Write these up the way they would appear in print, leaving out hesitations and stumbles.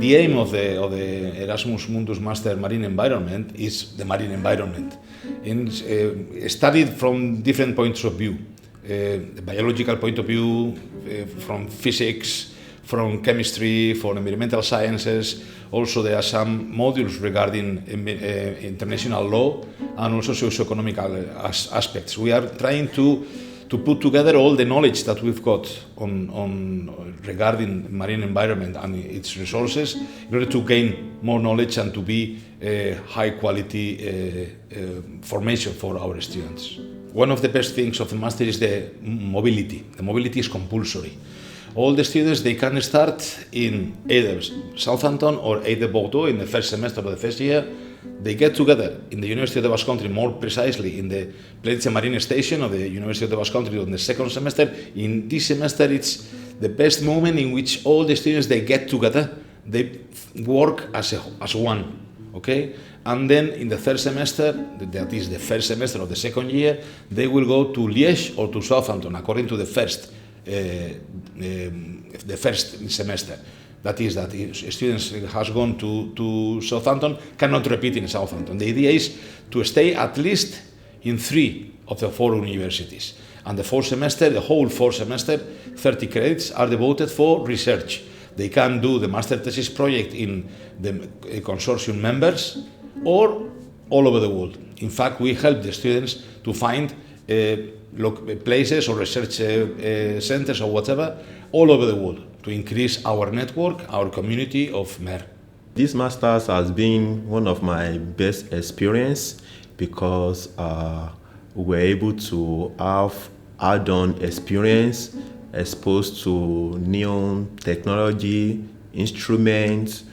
the aim of the Erasmus Mundus Master Marine Environment is the marine environment, and studied from different points of view. The biological point of view, from physics, from chemistry, from environmental sciences. Also, there are some modules regarding international law and also socio-economic aspects. We are trying to put together all the knowledge that we've got on regarding marine environment and its resources in order to gain more knowledge and to be high quality formation for our students. One of the best things of the master is the mobility. The mobility is compulsory. All the students, they can start in either Southampton or either Bordeaux in the first semester of the first year. They get together in the University of the Basque Country, more precisely in the Plenitze Marine Station of the University of the Basque Country on the second semester. In this semester, it's the best moment in which all the students, they get together, they work as one, okay? And then in the third semester, that is the first semester of the second year, they will go to Liège or to Southampton according to the first semester. That is that students has gone to Southampton cannot repeat in Southampton. The idea is to stay at least in 3 of the 4 universities. And the fourth semester, the whole fourth semester, 30 credits are devoted for research. They can do the master thesis project in the consortium members or all over the world. In fact, we help the students to find places or research centers or whatever all over the world to increase our network, our community of MER. This master's has been one of my best experience because we were able to have add-on experience, exposed to new technology, instruments,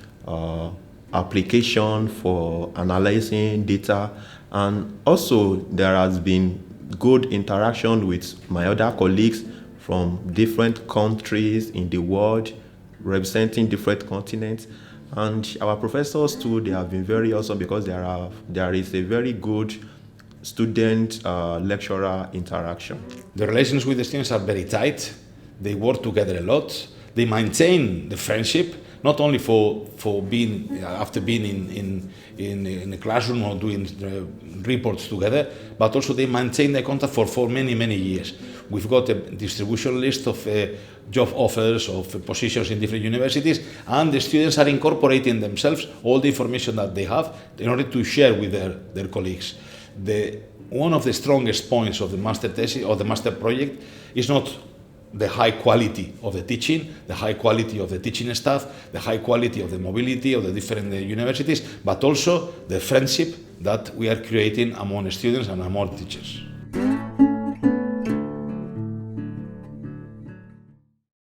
application for analyzing data, and also there has been good interaction with my other colleagues from different countries in the world, representing different continents. And our professors too, they have been very awesome because there is a very good student-lecturer interaction. The relations with the students are very tight. They work together a lot. They maintain the friendship, not only for being after being in a classroom or doing reports together, but also they maintain the contact for many years. We've got a distribution list of job offers, of positions in different universities, and the students are incorporating themselves all the information that they have in order to share with their colleagues. One of the strongest points of the master thesis or the master project is not the high quality of the teaching, the high quality of the teaching staff, the high quality of the mobility of the different universities, but also the friendship that we are creating among students and among teachers.